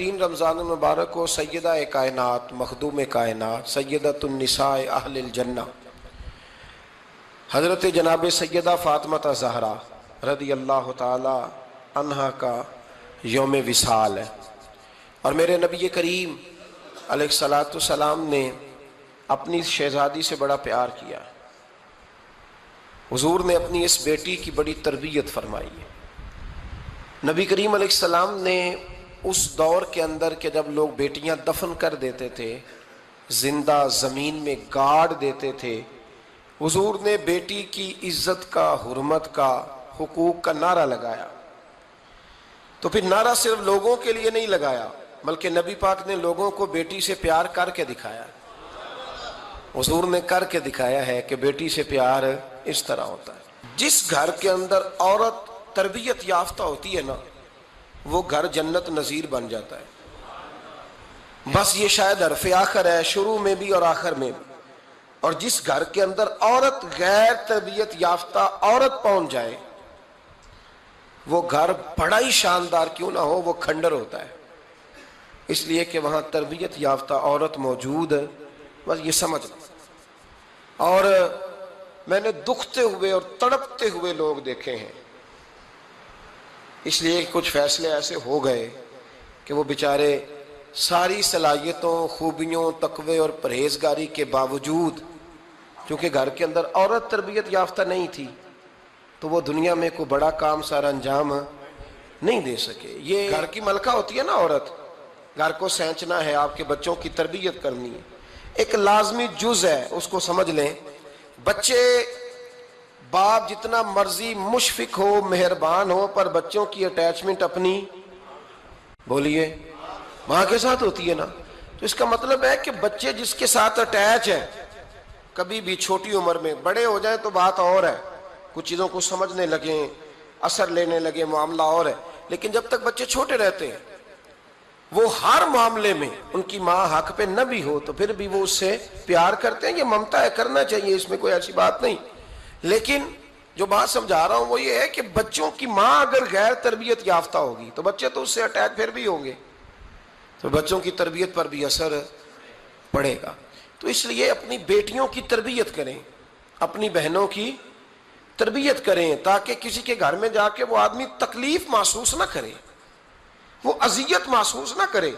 3 رمضان المبارک کو سیدہ کائنات مخدوم کائنات سیدۃ النساء اہل الجنہ حضرت جناب سیدہ فاطمہ زہرا رضی اللہ تعالی عنہا کا یوم وصال ہے، اور میرے نبی کریم علیہ الصلاۃ والسلام نے اپنی شہزادی سے بڑا پیار کیا۔ حضور نے اپنی اس بیٹی کی بڑی تربیت فرمائی ہے۔ نبی کریم علیہ السلام نے اس دور کے اندر کہ جب لوگ بیٹیاں دفن کر دیتے تھے، زندہ زمین میں گاڑ دیتے تھے، حضور نے بیٹی کی عزت کا، حرمت کا، حقوق کا نعرہ لگایا۔ تو پھر نعرہ صرف لوگوں کے لیے نہیں لگایا، بلکہ نبی پاک نے لوگوں کو بیٹی سے پیار کر کے دکھایا۔ حضور نے کر کے دکھایا ہے کہ بیٹی سے پیار اس طرح ہوتا ہے۔ جس گھر کے اندر عورت تربیت یافتہ ہوتی ہے نا، وہ گھر جنت نظیر بن جاتا ہے۔ بس یہ شاید حرف آخر ہے، شروع میں بھی اور آخر میں بھی۔ اور جس گھر کے اندر عورت غیر تربیت یافتہ عورت پہنچ جائے، وہ گھر بڑا ہی شاندار کیوں نہ ہو، وہ کھنڈر ہوتا ہے، اس لیے کہ وہاں تربیت یافتہ عورت موجود ہے۔ بس یہ سمجھ لو۔ اور میں نے دکھتے ہوئے اور تڑپتے ہوئے لوگ دیکھے ہیں، اس لیے کچھ فیصلے ایسے ہو گئے کہ وہ بیچارے ساری صلاحیتوں، خوبیوں، تقوی اور پرہیزگاری کے باوجود، چونکہ گھر کے اندر عورت تربیت یافتہ نہیں تھی، تو وہ دنیا میں کوئی بڑا کام سارا انجام نہیں دے سکے۔ یہ گھر کی ملکہ ہوتی ہے نا عورت، گھر کو سینچنا ہے، آپ کے بچوں کی تربیت کرنی ہے، ایک لازمی جز ہے، اس کو سمجھ لیں۔ بچے باپ جتنا مرضی مشفق ہو، مہربان ہو، پر بچوں کی اٹیچمنٹ اپنی بولیے ماں کے ساتھ ہوتی ہے نا، تو اس کا مطلب ہے کہ بچے جس کے ساتھ اٹیچ ہیں، کبھی بھی چھوٹی عمر میں، بڑے ہو جائیں تو بات اور ہے، کچھ چیزوں کو سمجھنے لگیں، اثر لینے لگے، معاملہ اور ہے، لیکن جب تک بچے چھوٹے رہتے ہیں، وہ ہر معاملے میں ان کی ماں حق پہ نہ بھی ہو تو پھر بھی وہ اس سے پیار کرتے ہیں۔ یہ ممتا ہے، کرنا چاہیے، اس میں کوئی ایسی بات نہیں، لیکن جو بات سمجھا رہا ہوں وہ یہ ہے کہ بچوں کی ماں اگر غیر تربیت یافتہ ہوگی تو بچے تو اس سے اٹیچ پھر بھی ہوں گے، تو بچوں کی تربیت پر بھی اثر پڑے گا۔ تو اس لیے اپنی بیٹیوں کی تربیت کریں، اپنی بہنوں کی تربیت کریں، تاکہ کسی کے گھر میں جا کے وہ آدمی تکلیف محسوس نہ کرے، وہ اذیت محسوس نہ کرے،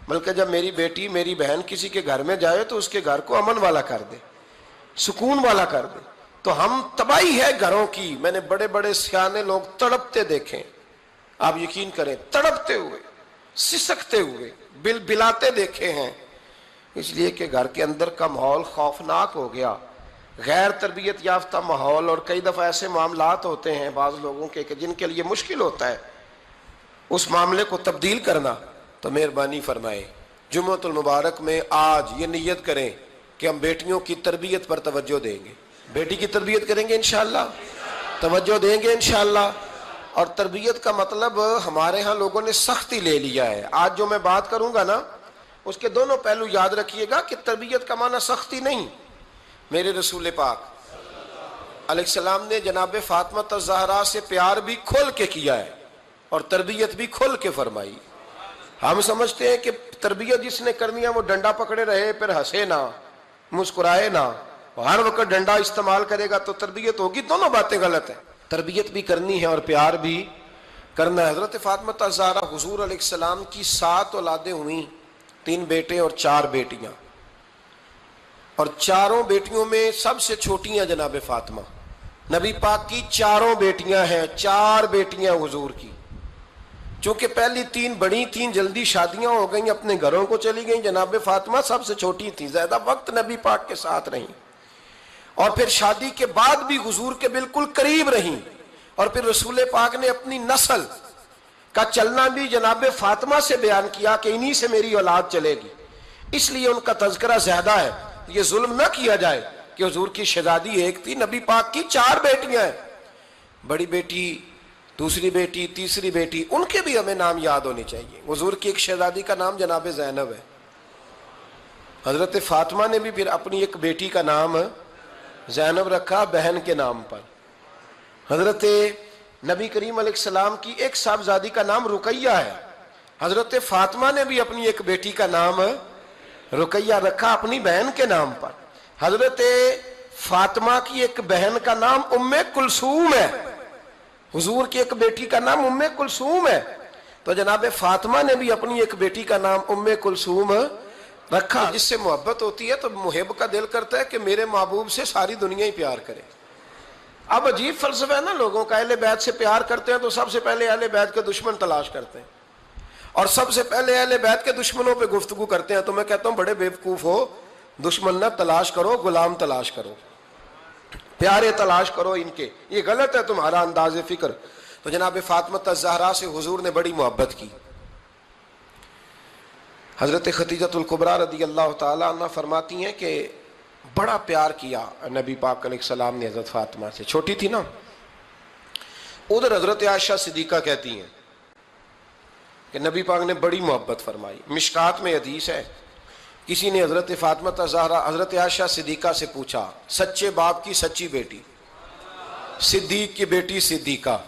بلکہ جب میری بیٹی، میری بہن کسی کے گھر میں جائے تو اس کے گھر کو امن والا کر دے، سکون والا کر دے۔ تو ہم تباہی ہے گھروں کی، میں نے بڑے بڑے سیانے لوگ تڑپتے دیکھیں، آپ یقین کریں، تڑپتے ہوئے، سسکتے ہوئے، بلاتے دیکھے ہیں، اس لیے کہ گھر کے اندر کا ماحول خوفناک ہو گیا، غیر تربیت یافتہ ماحول۔ اور کئی دفعہ ایسے معاملات ہوتے ہیں بعض لوگوں کے کہ جن کے لیے مشکل ہوتا ہے اس معاملے کو تبدیل کرنا، تو مہربانی فرمائے جمعۃ المبارک میں آج یہ نیت کریں کہ ہم بیٹیوں کی تربیت پر توجہ دیں گے، بیٹی کی تربیت کریں گے انشاءاللہ، توجہ دیں گے انشاءاللہ۔ اور تربیت کا مطلب ہمارے ہاں لوگوں نے سختی لے لیا ہے۔ آج جو میں بات کروں گا نا، اس کے دونوں پہلو یاد رکھیے گا کہ تربیت کا معنی سختی نہیں۔ میرے رسول پاک علیہ السلام نے جناب فاطمہ زہرا سے پیار بھی کھول کے کیا ہے اور تربیت بھی کھول کے فرمائی۔ ہم سمجھتے ہیں کہ تربیت جس نے کرنی ہے وہ ڈنڈا پکڑے رہے، پھر ہنسے نہ، مسکرائے نہ، ہر وقت ڈنڈا استعمال کرے گا تو تربیت ہوگی۔ دونوں باتیں غلط ہیں، تربیت بھی کرنی ہے اور پیار بھی کرنا ہے۔ حضرت فاطمہ زہرا حضور علیہ السلام کی 7 اولادیں ہوئیں، 3 بیٹے اور 4 بیٹیاں، اور چاروں بیٹیوں میں سب سے چھوٹی ہیں جناب فاطمہ۔ نبی پاک کی 4 بیٹیاں ہیں، 4 بیٹیاں حضور کی، چونکہ پہلی 3 بڑی تھیں، جلدی شادیاں ہو گئیں، اپنے گھروں کو چلی گئیں، جناب فاطمہ سب سے چھوٹی تھی، زیادہ وقت نبی پاک کے ساتھ رہیں، اور پھر شادی کے بعد بھی حضور کے بالکل قریب رہیں، اور پھر رسول پاک نے اپنی نسل کا چلنا بھی جناب فاطمہ سے بیان کیا کہ انہی سے میری اولاد چلے گی، اس لیے ان کا تذکرہ زیادہ ہے۔ یہ ظلم نہ کیا جائے کہ حضور کی شہزادی ایک تھی، نبی پاک کی 4 بیٹیاں ہیں، بڑی بیٹی، دوسری بیٹی، تیسری بیٹی، ان کے بھی ہمیں نام یاد ہونے چاہیے۔ حضور کی ایک شہزادی کا نام جناب زینب ہے، حضرت فاطمہ نے بھی پھر اپنی ایک بیٹی کا نام زینب رکھا بہن کے نام پر۔ حضرت نبی کریم علیہ السلام کی ایک صاحبزادی کا نام رقیہ ہے، حضرت فاطمہ نے بھی اپنی ایک بیٹی کا نام رقیہ رکھا اپنی بہن کے نام پر. حضرت فاطمہ کی ایک بہن کا نام ام کلثوم ہے. حضور کی ایک بیٹی کا نام ام کلثوم ہے. تو جناب فاطمہ نے بھی اپنی ایک بیٹی کا نام ام کلثوم رکھا. جس سے محبت ہوتی ہے تو محب کا دل کرتا ہے کہ میرے محبوب سے ساری دنیا ہی پیار کرے. اب عجیب فلسفہ ہے نا لوگوں کا, اہل بیت سے پیار کرتے ہیں تو سب سے پہلے اہل بیت کے دشمن تلاش کرتے ہیں, اور سب سے پہلے اہل بیت کے دشمنوں پہ گفتگو کرتے ہیں. تو میں کہتا ہوں بڑے بیوقوف ہو, دشمن نہ تلاش کرو, غلام تلاش کرو, پیارے تلاش کرو ان کے. یہ غلط ہے تمہارا انداز فکر. تو جناب فاطمہ الزہرا سے حضور نے بڑی محبت کی. حضرت خدیجہ الکبریٰ رضی اللہ تعالی عنہ فرماتی ہیں کہ بڑا پیار کیا نبی پاک علیہ السلام نے حضرت فاطمہ سے. چھوٹی تھی نا. ادھر حضرت عائشہ صدیقہ کہتی ہیں کہ نبی پاک نے بڑی محبت فرمائی. مشکات میں حدیث ہے, کسی نے حضرت فاطمہ الزہرا حضرت عائشہ صدیقہ سے پوچھا, سچے باپ کی سچی بیٹی, صدیق کی بیٹی صدیقہ.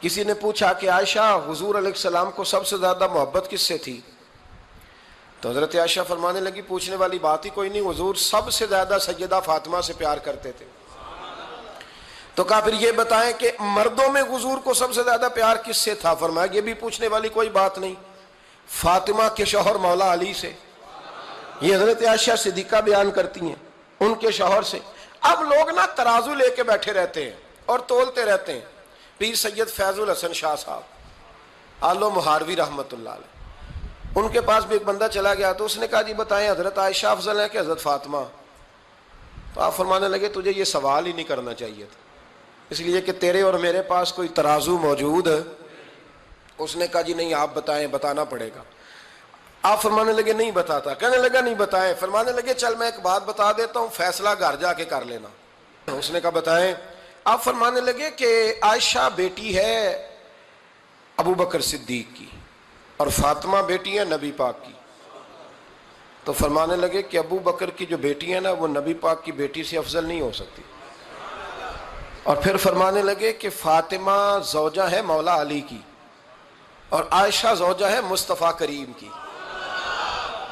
کسی نے پوچھا کہ عائشہ حضور علیہ السلام کو سب سے زیادہ محبت کس سے تھی؟ تو حضرت عائشہ فرمانے لگی پوچھنے والی بات ہی کوئی نہیں, حضور سب سے زیادہ سیدہ فاطمہ سے پیار کرتے تھے. تو کہا پھر یہ بتائیں کہ مردوں میں حضور کو سب سے زیادہ پیار کس سے تھا؟ فرمایا یہ بھی پوچھنے والی کوئی بات نہیں, فاطمہ کے شوہر مولا علی سے. یہ حضرت عائشہ صدیقہ بیان کرتی ہیں ان کے شوہر سے. اب لوگ نا ترازو لے کے بیٹھے رہتے ہیں اور تولتے رہتے ہیں. پیر سید فیض الحسن شاہ صاحب آلو مہاروی رحمت اللہ علیہ, ان کے پاس بھی ایک بندہ چلا گیا تو اس نے کہا جی بتائیں حضرت عائشہ افضل ہے کہ حضرت فاطمہ؟ تو آپ فرمانے لگے تجھے یہ سوال ہی نہیں کرنا چاہیے تھا, اس لیے کہ تیرے اور میرے پاس کوئی ترازو موجود ہے. اس نے کہا جی نہیں آپ بتائیں, بتانا پڑے گا. آپ فرمانے لگے نہیں بتاتا. کہنے لگا نہیں بتائیں. فرمانے لگے چل میں ایک بات بتا دیتا ہوں, فیصلہ گھر جا کے کر لینا. اس نے کہا بتائیں. آپ فرمانے لگے کہ عائشہ بیٹی ہے ابو بکر صدیق کی اور فاطمہ بیٹی ہے نبی پاک کی. تو فرمانے لگے کہ ابو بکر کی جو بیٹی ہے نا وہ نبی پاک کی بیٹی سے افضل نہیں ہو سکتی. اور پھر فرمانے لگے کہ فاطمہ زوجہ ہے مولا علی کی اور عائشہ زوجہ ہے مصطفیٰ کریم کی.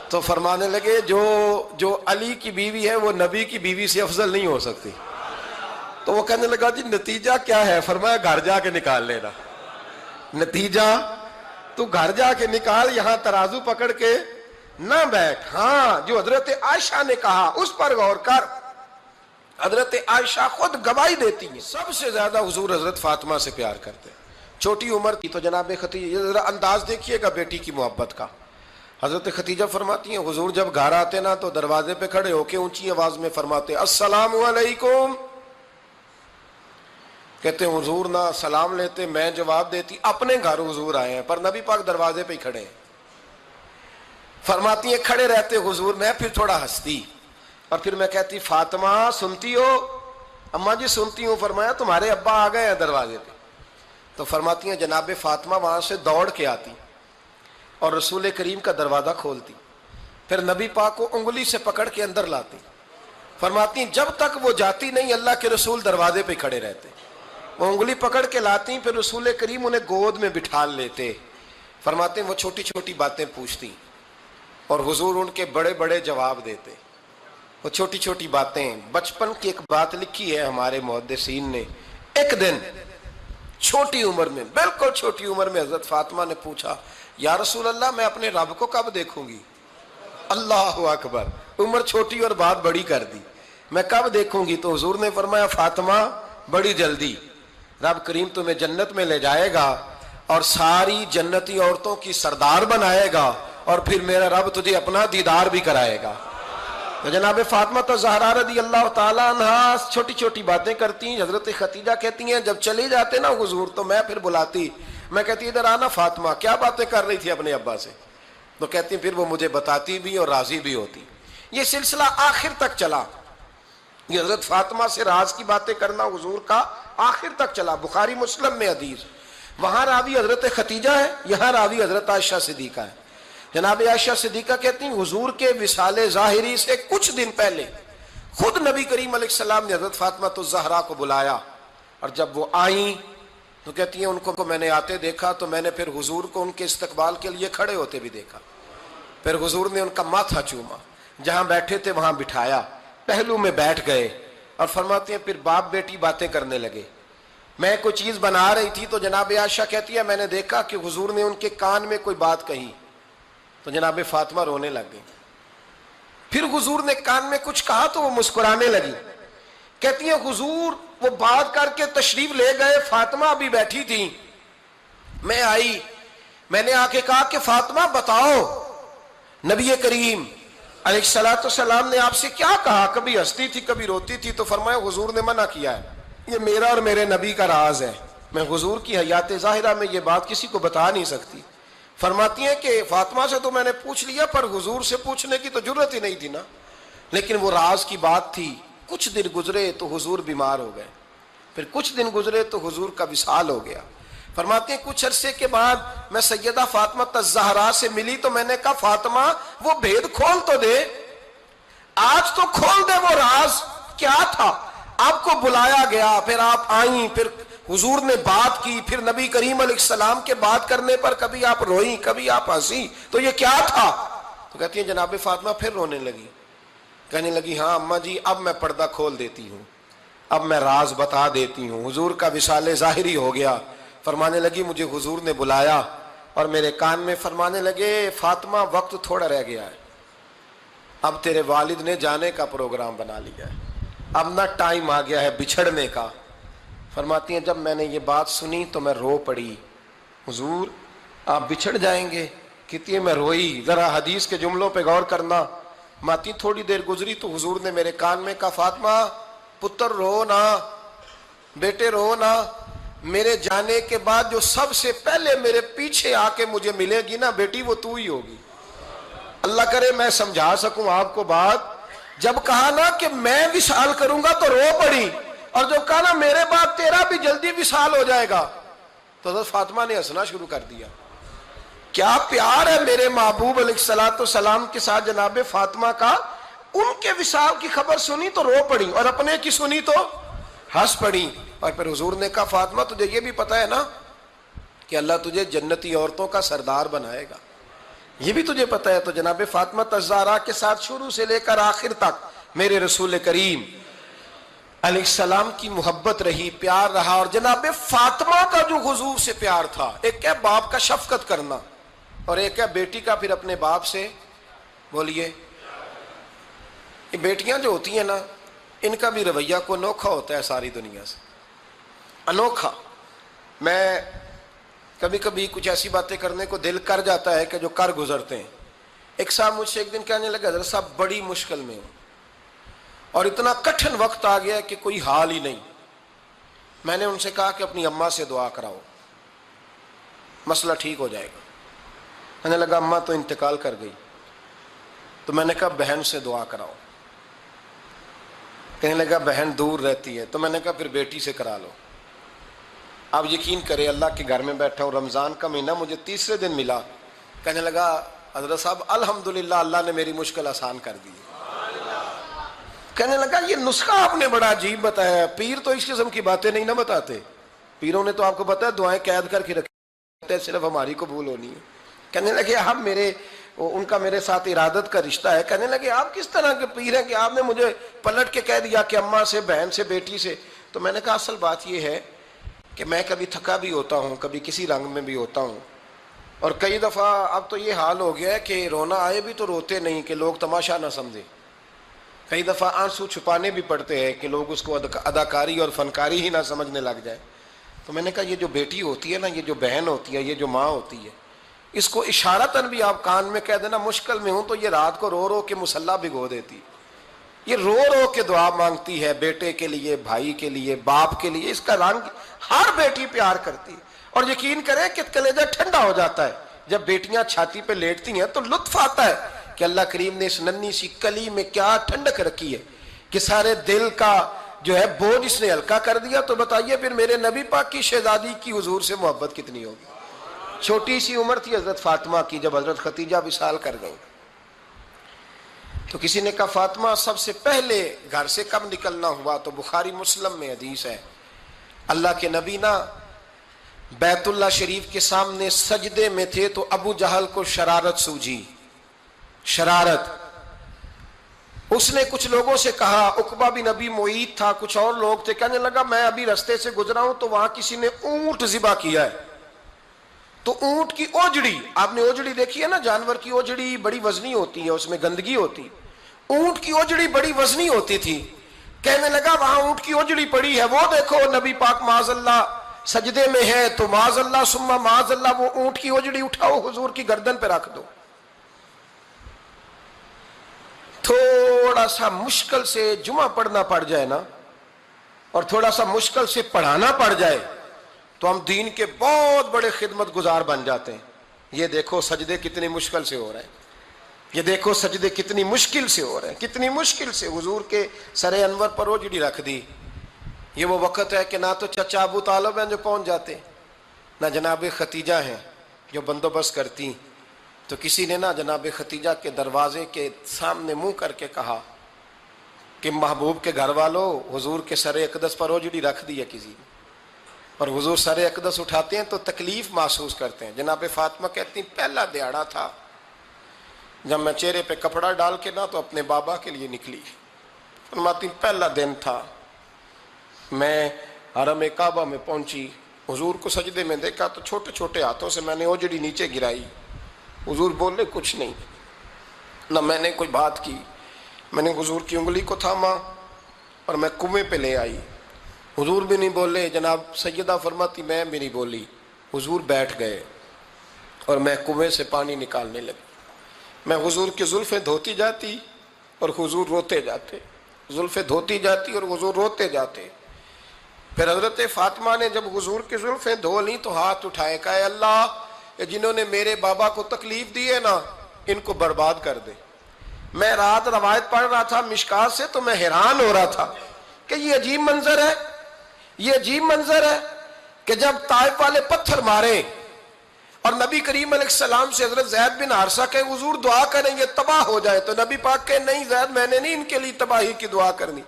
تو فرمانے لگے جو علی کی بیوی ہے وہ نبی کی بیوی سے افضل نہیں ہو سکتی. تو وہ کہنے لگا جی نتیجہ کیا ہے؟ فرمایا گھر جا کے نکال لینا. نتیجہ تو گھر جا کے نکال, یہاں ترازو پکڑ کے نہ بیٹھ. ہاں جو حضرت عائشہ نے کہا اس پر غور کر. حضرت عائشہ خود گواہی دیتی ہیں سب سے زیادہ حضور حضرت فاطمہ سے پیار کرتے. چھوٹی عمر کی. تو جناب خدیجہ ذرا انداز دیکھیے گا بیٹی کی محبت کا. حضرت خدیجہ فرماتی ہیں حضور جب گھر آتے نا تو دروازے پہ کھڑے ہو کے اونچی آواز میں فرماتے السلام علیکم. کہتے ہیں حضور نہ سلام لیتے, میں جواب دیتی. اپنے گھر حضور آئے ہیں پر نبی پاک دروازے پہ ہی کھڑے ہیں. فرماتی ہیں کھڑے رہتے حضور, میں پھر تھوڑا ہنستی اور پھر میں کہتی فاطمہ سنتی ہو؟ اماں جی سنتی ہوں. فرمایا تمہارے ابا آ گئے ہیں دروازے پہ. تو فرماتی ہیں جناب فاطمہ وہاں سے دوڑ کے آتی اور رسول کریم کا دروازہ کھولتی, پھر نبی پاک کو انگلی سے پکڑ کے اندر لاتی. فرماتی ہیں جب تک وہ جاتی نہیں اللہ کے رسول دروازے پہ کھڑے رہتے. وہ انگلی پکڑ کے لاتی, پھر رسول کریم انہیں گود میں بٹھا لیتے. فرماتے ہیں وہ چھوٹی چھوٹی باتیں پوچھتی اور حضور ان کے بڑے بڑے جواب دیتے. وہ چھوٹی چھوٹی باتیں. بچپن کی ایک بات لکھی ہے ہمارے محدثین نے. ایک دن چھوٹی عمر میں, بالکل چھوٹی عمر میں حضرت فاطمہ نے پوچھا یا رسول اللہ میں اپنے رب کو کب دیکھوں گی؟ اللہ اکبر, عمر چھوٹی اور بات بڑی کر دی, میں کب دیکھوں گی؟ تو حضور نے فرمایا فاطمہ بڑی جلدی. رب کریم تمہیں جنت میں لے جائے گا اور ساری جنتی عورتوں کی سردار بنائے گا اور پھر میرا رب تجھے اپنا دیدار بھی کرائے گا. تو جناب فاطمہ الزہرا رضی اللہ تعالی عنہا چھوٹی چھوٹی باتیں کرتی ہیں. حضرت خدیجہ کہتی ہیں جب چلے جاتے نا حضور تو میں پھر بلاتی, میں کہتی ادھر آنا فاطمہ, کیا باتیں کر رہی تھی اپنے ابا سے؟ تو کہتی ہیں پھر وہ مجھے بتاتی بھی اور راضی بھی ہوتی. یہ سلسلہ آخر تک چلا. یہ حضرت فاطمہ سے راز کی باتیں کرنا حضور کا آخر تک چلا. بخاری مسلم میں حدیث, وہاں راوی حضرت خدیجہ ہے, یہاں راوی حضرت عائشہ صدیقہ ہے. جناب عائشہ صدیقہ کہتی ہیں حضور کے وصال ظاہری سے کچھ دن پہلے خود نبی کریم علیہ السلام نے حضرت فاطمہ الزہرا کو بلایا, اور جب وہ آئیں تو کہتی ہیں ان کو میں نے آتے دیکھا تو میں نے پھر حضور کو ان کے استقبال کے لیے کھڑے ہوتے بھی دیکھا، پھر حضور نے ان کا ماتھا چوما، جہاں بیٹھے تھے وہاں بٹھایا، پہلو میں بیٹھ گئے، اور فرماتے ہیں پھر باپ بیٹی باتیں کرنے لگے۔ میں کوئی چیز بنا رہی تھی تو جناب عائشہ کہتی ہے میں نے دیکھا کہ حضور نے ان کے کان میں کوئی بات کہی تو جناب فاطمہ رونے لگ گئی، پھر حضور نے کان میں کچھ کہا تو وہ مسکرانے لگی۔ کہتی ہیں حضور وہ بات کر کے تشریف لے گئے، فاطمہ ابھی بیٹھی تھی، میں آئی، میں نے آ کے کہا کہ فاطمہ بتاؤ نبی کریم علیہ الصلوۃ والسلام نے آپ سے کیا کہا، کبھی ہنستی تھی کبھی روتی تھی، تو فرمایا حضور نے منع کیا ہے، یہ میرا اور میرے نبی کا راز ہے، میں حضور کی حیات ظاہرہ میں یہ بات کسی کو بتا نہیں سکتی۔ فرماتی ہیں کہ فاطمہ سے تو میں نے پوچھ لیا پر حضور سے پوچھنے کی تو جرت ہی نہیں تھی نا، لیکن وہ راز کی بات تھی۔ کچھ دن گزرے تو حضور بیمار ہو گئے، پھر کچھ دن گزرے تو حضور کا وصال ہو گیا۔ فرماتے ہیں کچھ عرصے کے بعد میں سیدہ فاطمہ الزہرا سے ملی تو میں نے کہا فاطمہ وہ بھید کھول تو دے، آج تو کھول دے وہ راز کیا تھا۔ آپ کو بلایا گیا، پھر آپ آئیں، پھر حضور نے بات کی، پھر نبی کریم علیہ السلام کے بات کرنے پر کبھی آپ روئیں کبھی آپ ہنسی، تو یہ کیا تھا؟ تو کہتی ہیں جناب فاطمہ پھر رونے لگی، کہنے لگی ہاں اماں جی اب میں پردہ کھول دیتی ہوں، اب میں راز بتا دیتی ہوں۔ حضور کا وصال ظاہری ہو گیا۔ فرمانے لگی مجھے حضور نے بلایا اور میرے کان میں فرمانے لگے فاطمہ وقت تھوڑا رہ گیا ہے، اب تیرے والد نے جانے کا پروگرام بنا لیا ہے، اب نہ ٹائم آ گیا ہے بچھڑنے کا۔ فرماتی ہیں جب میں نے یہ بات سنی تو میں رو پڑی، حضور آپ بچھڑ جائیں گے؟ کہتی ہے میں روئی۔ ذرا حدیث کے جملوں پہ غور کرنا، ماتی تھوڑی دیر گزری تو حضور نے میرے کان میں کہا فاطمہ پتر رو نہ، بیٹے رو نہ، میرے جانے کے بعد جو سب سے پہلے میرے پیچھے آ کے مجھے ملے گی نا بیٹی وہ تو ہی ہوگی۔ اللہ کرے میں سمجھا سکوں آپ کو بات، جب کہا نا کہ میں وصال کروں گا تو رو پڑی، اور جب کہا نا میرے بعد تیرا بھی جلدی وصال ہو جائے گا تو حضرت فاطمہ نے ہنسنا شروع کر دیا۔ کیا پیار ہے میرے محبوب علیہ الصلوۃ والسلام کے ساتھ جناب فاطمہ کا۔ ان کے وصال کی خبر سنی تو رو پڑی اور اپنے کی سنی تو ہنس پڑی۔ اور پھر حضور نے کہا فاطمہ تجھے یہ بھی پتا ہے نا کہ اللہ تجھے جنتی عورتوں کا سردار بنائے گا، یہ بھی تجھے پتا ہے۔ تو جناب فاطمہ الزہرا کے ساتھ شروع سے لے کر آخر تک میرے رسول کریم علیہ السلام کی محبت رہی، پیار رہا۔ اور جناب فاطمہ کا جو حضور سے پیار تھا، ایک ہے باپ کا شفقت کرنا اور ایک ہے بیٹی کا پھر اپنے باپ سے، بولیے، یہ بیٹیاں جو ہوتی ہیں نا ان کا بھی رویہ کو انوکھا ہوتا ہے ساری دنیا سے، انوکھا۔ میں کبھی کبھی کچھ ایسی باتیں کرنے کو دل کر جاتا ہے کہ جو کر گزرتے ہیں۔ ایک صاحب مجھ سے ایک دن کہنے لگا حضرت صاحب بڑی مشکل میں ہوں اور اتنا کٹھن وقت آ گیا کہ کوئی حال ہی نہیں۔ میں نے ان سے کہا کہ اپنی اماں سے دعا کراؤ، مسئلہ ٹھیک ہو جائے گا۔ کہنے لگا اماں تو انتقال کر گئی۔ تو میں نے کہا بہن سے دعا کراؤ۔ کہنے لگا بہن دور رہتی ہے۔ تو میں نے کہا پھر بیٹی سے کرا لو۔ آپ یقین کریں اللہ کے گھر میں بیٹھا ہوں، رمضان کا مہینہ مجھے تیسرے دن ملا۔ کہنے لگا حضرت صاحب الحمدللہ اللہ نے میری مشکل آسان کر دی۔ کہنے لگا یہ نسخہ آپ نے بڑا عجیب بتایا، پیر تو اس قسم کی باتیں نہیں نہ بتاتے، پیروں نے تو آپ کو پتا ہے دعائیں قید کر کے رکھتے ہیں، صرف ہماری قبول ہونی ہے۔ کہنے لگے آپ ان کا میرے ساتھ ارادت کا رشتہ ہے۔ کہنے لگے آپ کس طرح کے پیر ہیں کہ آپ نے مجھے پلٹ کے کہہ دیا کہ اماں سے، بہن سے، بیٹی سے۔ تو میں نے کہا اصل بات یہ ہے کہ میں کبھی تھکا بھی ہوتا ہوں، کبھی کسی رنگ میں بھی ہوتا ہوں، اور کئی دفعہ اب تو یہ حال ہو گیا ہے کہ رونا آئے بھی تو روتے نہیں کہ لوگ تماشا نہ سمجھے، کئی دفعہ آنسو چھپانے بھی پڑتے ہیں کہ لوگ اس کو اداکاری اور فنکاری ہی نہ سمجھنے لگ جائے۔ تو میں نے کہا یہ جو بیٹی ہوتی ہے نا، یہ جو بہن ہوتی ہے، یہ جو ماں ہوتی ہے، اس کو اشارتاً بھی آپ کان میں کہہ دینا مشکل میں ہوں تو یہ رات کو رو رو کے مصلی بھگو دیتی، یہ رو رو کے دعا مانگتی ہے بیٹے کے لیے، بھائی کے لیے، باپ کے لیے۔ اس کا رنگ ہر بیٹی پیار کرتی ہے، اور یقین کریں کہ کلیجہ ٹھنڈا ہو جاتا ہے جب بیٹیاں چھاتی پہ لیٹتی ہیں تو لطف آتا ہے کہ اللہ کریم نے اس ننھی سی کلی میں کیا ٹھنڈک رکھی ہے کہ سارے دل کا جو ہے بوجھ اس نے ہلکا کر دیا۔ تو بتائیے پھر میرے نبی پاک کی شہزادی کی حضور سے محبت کتنی ہوگی۔ چھوٹی سی عمر تھی حضرت فاطمہ کی جب حضرت ختیجہ وصال کر گئی۔ تو کسی نے کہا فاطمہ سب سے پہلے گھر سے کب نکلنا ہوا؟ تو بخاری مسلم میں حدیث ہے، اللہ کے نبی نا بیت اللہ شریف کے سامنے سجدے میں تھے تو ابو جہل کو شرارت سوجھی، شرارت۔ اس نے کچھ لوگوں سے کہا، عقبہ بن ابی معیط تھا، کچھ اور لوگ تھے، کہنے لگا میں ابھی رستے سے گزرا ہوں تو وہاں کسی نے اونٹ ذبح کیا ہے، تو اونٹ کی اوجڑی، آپ نے اوجڑی دیکھی ہے نا، جانور کی اوجڑی بڑی وزنی ہوتی ہے، اس میں گندگی ہوتی، اونٹ کی اوجڑی بڑی وزنی ہوتی تھی، کہنے لگا وہاں اونٹ کی اوجڑی پڑی ہے، وہ دیکھو نبی پاک معاذ اللہ سجدے میں ہے، تو معاذ اللہ ثم معاذ اللہ وہ اونٹ کی اوجڑی اٹھاؤ حضور کی گردن پہ رکھ دو۔ تھوڑا سا مشکل سے جمعہ پڑھنا پڑ جائے نا، اور تھوڑا سا مشکل سے پڑھانا پڑ جائے تو ہم دین کے بہت بڑے خدمت گزار بن جاتے ہیں۔ یہ دیکھو سجدے کتنی مشکل سے ہو رہے ہیں، یہ دیکھو سجدے کتنی مشکل سے ہو رہے ہیں، کتنی مشکل سے حضور کے سر انور پر اوجڑی رکھ دی۔ یہ وہ وقت ہے کہ نہ تو چچا ابو طالب ہیں جو پہنچ جاتے، نہ جناب ختیجہ ہیں جو بندوبست کرتی، تو کسی نے نہ جناب ختیجہ کے دروازے کے سامنے منہ کر کے کہا کہ محبوب کے گھر والوں حضور کے سر اقدس پر اوجڑی رکھ دی ہے کسی نے، اور حضور سر اقدس اٹھاتے ہیں تو تکلیف محسوس کرتے ہیں۔ جناب فاطمہ کہتی ہیں پہلا دیہڑا تھا جب میں چہرے پہ کپڑا ڈال کے نہ تو اپنے بابا کے لیے نکلی، فرماتی پہلا دن تھا، میں حرم کعبہ میں پہنچی، حضور کو سجدے میں دیکھا تو چھوٹے چھوٹے ہاتھوں سے میں نے اوجڑی نیچے گرائی، حضور بولے کچھ نہیں، نہ میں نے کوئی بات کی، میں نے حضور کی انگلی کو تھاما اور میں کنویں پہ لے آئی، حضور بھی نہیں بولے، جناب سیدہ فرماتی میں بھی نہیں بولی، حضور بیٹھ گئے اور میں کنویں سے پانی نکالنے لگی، میں حضور کی زلفیں دھوتی جاتی اور حضور روتے جاتے، زلفیں دھوتی جاتی اور حضور روتے جاتے۔ پھر حضرت فاطمہ نے جب حضور کی زلفیں دھو لیں تو ہاتھ اٹھائے، کہا اللہ جنہوں نے میرے بابا کو تکلیف دی ہے نا ان کو برباد کر دے۔ میں رات روایت پڑھ رہا تھا مشکات سے تو میں حیران ہو رہا تھا کہ یہ عجیب منظر ہے، یہ عجیب منظر ہے کہ جب طائف والے پتھر مارے اور نبی کریم علیہ السلام سے حضرت زید بن حارثہ کہ حضور دعا کریں گے تباہ ہو جائے، تو نبی پاک کہ نہیں زید میں نے نہیں ان کے لیے تباہی کی دعا کرنی،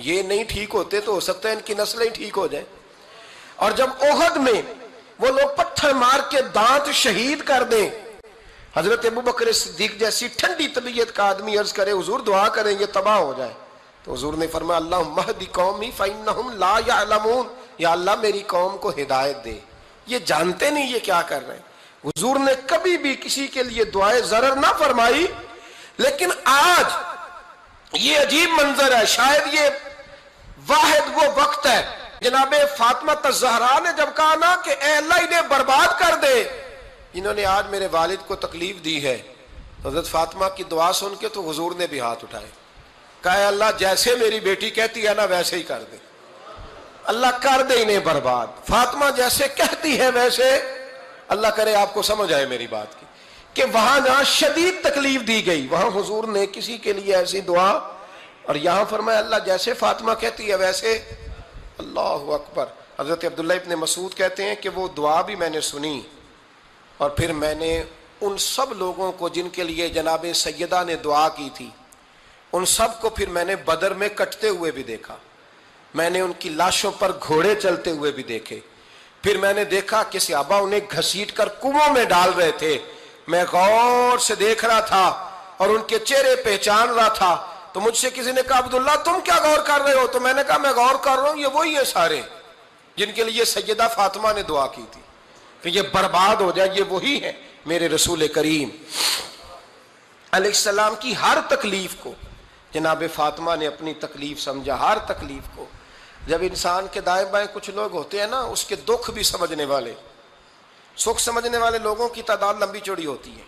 یہ نہیں ٹھیک ہوتے تو ہو سکتا ہے ان کی نسلیں ٹھیک ہو جائیں۔ اور جب احد میں وہ لوگ پتھر مار کے دانت شہید کر دیں، حضرت ابوبکر صدیق جیسی ٹھنڈی طبیعت کا آدمی عرض کرے حضور دعا کریں گے تباہ ہو جائے، تو حضور نے فرمایا اللہم اہد قومی فإنہم لا یعلمون، یا اللہ میری قوم کو ہدایت دے، یہ جانتے نہیں یہ کیا کر رہے ہیں۔ حضور نے کبھی بھی کسی کے لیے دعائے ضرر نہ فرمائی، لیکن آج یہ عجیب منظر ہے، شاید یہ واحد وہ وقت ہے جناب فاطمہ الزہرا نے جب کہا نا کہ اے اللہ انہیں برباد کر دے انہوں نے آج میرے والد کو تکلیف دی ہے، حضرت فاطمہ کی دعا سن کے تو حضور نے بھی ہاتھ اٹھائے، کہا اے اللہ جیسے میری بیٹی کہتی ہے نا ویسے ہی کر دے، اللہ کر دے انہیں برباد، فاطمہ جیسے کہتی ہے ویسے، اللہ کرے آپ کو سمجھ آئے میری بات کی کہ وہاں جہاں شدید تکلیف دی گئی وہاں حضور نے کسی کے لیے ایسی دعا، اور یہاں فرمایا اللہ جیسے فاطمہ کہتی ہے ویسے، اللہ اکبر۔ حضرت عبداللہ ابن مسعود کہتے ہیں کہ وہ دعا بھی میں نے سنی، اور پھر میں نے ان سب لوگوں کو جن کے لیے جناب سیدہ نے دعا کی تھی ان سب کو پھر میں نے بدر میں کٹتے ہوئے بھی دیکھا، میں نے ان کی لاشوں پر گھوڑے چلتے ہوئے بھی دیکھے، پھر میں نے دیکھا کہ صحابہ انہیں گھسیٹ کر کنووں میں ڈال رہے تھے، میں غور سے دیکھ رہا تھا اور ان کے چہرے پہچان رہا تھا، تو مجھ سے کسی نے کہا عبداللہ تم کیا غور کر رہے ہو؟ تو میں نے کہا میں غور کر رہا ہوں یہ وہی ہیں سارے جن کے لیے سیدہ فاطمہ نے دعا کی تھی کہ یہ برباد ہو جائے، یہ وہی ہیں میرے رسول کریم علیہ السلام کی ہر تکلیف کو جناب فاطمہ نے اپنی تکلیف سمجھا، ہر تکلیف کو۔ جب انسان کے دائیں بائیں کچھ لوگ ہوتے ہیں نا اس کے دکھ بھی سمجھنے والے، سکھ سمجھنے والے لوگوں کی تعداد لمبی چوڑی ہوتی ہے۔